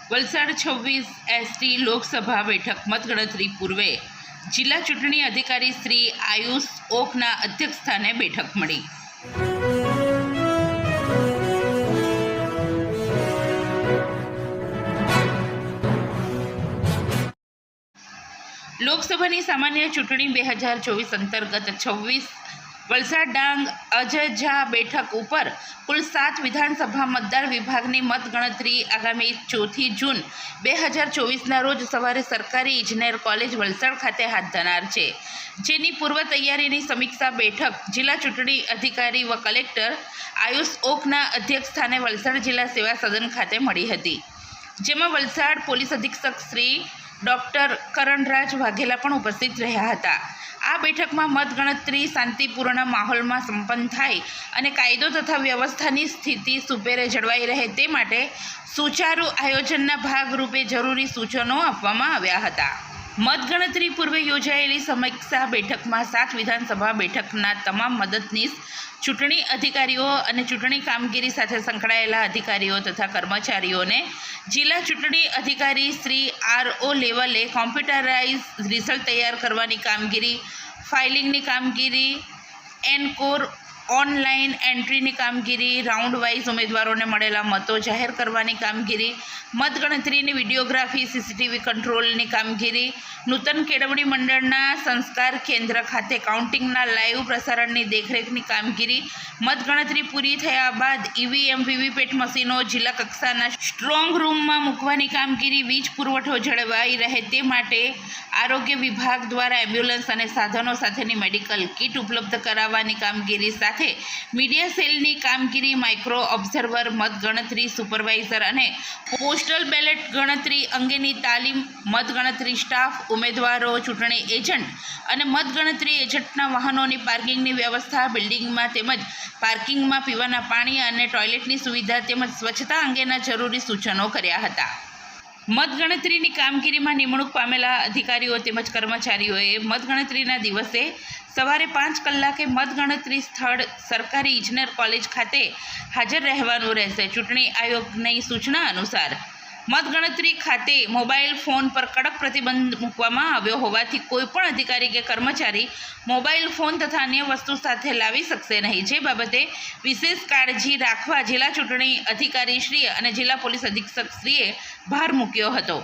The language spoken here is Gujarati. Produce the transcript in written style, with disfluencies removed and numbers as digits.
વલસાડ 26 ST લોકસભા બેઠક મતગણતરી પૂર્વે જિલ્લા ચૂંટણી અધિકારી શ્રી આયુષ ઓકના અધ્યક્ષસ્થાને બેઠક મળી. લોકસભાની સામાન્ય ચૂંટણી 2024 અંતર્ગત 26 વલસાડ ડાંગ અજજા બેઠક ઉપર કુલ 7 વિધાનસભા મતદાર વિભાગની મતગણતરી આગામી 4 જૂન 2024ના રોજ સવારે સરકારી ઇજનેર કોલેજ વલસાડ ખાતે હાથ ધરાનાર છે, જેની પૂર્વ તૈયારીની સમીક્ષા બેઠક જિલ્લા ચૂંટણી અધિકારી વ કલેક્ટર આયુષ ઓકના અધ્યક્ષસ્થાને વલસાડ જિલ્લા સેવા સદન ખાતે મળી હતી, જેમાં વલસાડ પોલીસ અધિક્ષક શ્રી ડૉક્ટર કરણરાજ વાઘેલા પણ ઉપસ્થિત રહ્યા હતા. આ બેઠકમાં મતગણતરી શાંતિપૂર્ણ માહોલમાં સંપન્ન થાય અને કાયદો તથા વ્યવસ્થાની સ્થિતિ સુપેરે જળવાઈ રહે તે માટે સુચારુ આયોજનના ભાગરૂપે જરૂરી સૂચનો આપવામાં આવ્યા હતા. મતગણતરી પૂર્વે યોજાયેલી સમીક્ષા બેઠકમાં 7 વિધાનસભા બેઠકના તમામ મદદનીશ ચૂંટણી અધિકારીઓ અને ચૂંટણી કામગીરી સાથે સંકળાયેલા અધિકારીઓ તથા કર્મચારીઓને જિલ્લા ચૂંટણી અધિકારી શ્રી RO લેવલે કોમ્પ્યુટરાઇઝ રિઝલ્ટ તૈયાર કરવાની કામગીરી, ફાઇલિંગની કામગીરી, એનકોર ઓનલાઈન એન્ટ્રીની કામગીરી, રાઉન્ડ વાઇઝ ઉમેદવારોને મળેલા મતો જાહેર કરવાની કામગીરી, મતગણતરીની વિડીયોગ્રાફી, CCTV કંટ્રોલની કામગીરી, નૂતન કેળવણી મંડળના સંસ્કાર કેન્દ્ર ખાતે કાઉન્ટિંગના લાઈવ પ્રસારણની દેખરેખની કામગીરી, મતગણતરી પૂરી થયા બાદ EVM VVPAT મશીનો જિલ્લા કક્ષાના સ્ટ્રોંગ રૂમમાં મૂકવાની કામગીરી, વીજ પુરવઠો જળવાઈ રહે તે માટે આરોગ્ય વિભાગ દ્વારા એમ્બ્યુલન્સ અને સાધનો સાથેની મેડિકલ કિટ ઉપલબ્ધ કરાવવાની કામગીરી સાથે મીડિયા સેલની કામગીરી, માઇક્રો ઓબ્ઝર્વર, મતગણતરી સુપરવાઇઝર અને પોસ્ટલ બેલેટ ગણતરી અંગેની તાલીમ, મતગણતરી સ્ટાફ, ઉમેદવારો, ચૂંટણી એજન્ટ અને મતગણતરી એજન્ટના વાહનોની પાર્કિંગની વ્યવસ્થા, બિલ્ડિંગમાં તેમજ પાર્કિંગમાં પીવાના પાણી અને ટોયલેટની સુવિધા તેમજ સ્વચ્છતા અંગેના જરૂરી સૂચનો કર્યા હતા. મતગણતરીની કામગીરીમાં નિમણૂક પામેલા અધિકારીઓ તેમજ કર્મચારીઓએ મતગણતરીના દિવસે સવારે 5 કલાકે મતગણતરી સ્થળ સરકારી ઇજનેર કોલેજ ખાતે હાજર રહેવાનું રહેશે. ચૂંટણી આયોગની સૂચના અનુસાર મતગણતરી ખાતે મોબાઈલ ફોન પર કડક પ્રતિબંધ મૂકવામાં આવ્યો હોવાથી કોઈપણ અધિકારી કે કર્મચારી મોબાઈલ ફોન તથા અન્ય વસ્તુ સાથે લાવી શકશે નહીં, જે બાબતે વિશેષ કાળજી રાખવા જિલ્લા ચૂંટણી અધિકારીશ્રીએ અને જિલ્લા પોલીસ અધિક્ષકશ્રીએ ભાર મૂક્યો હતો.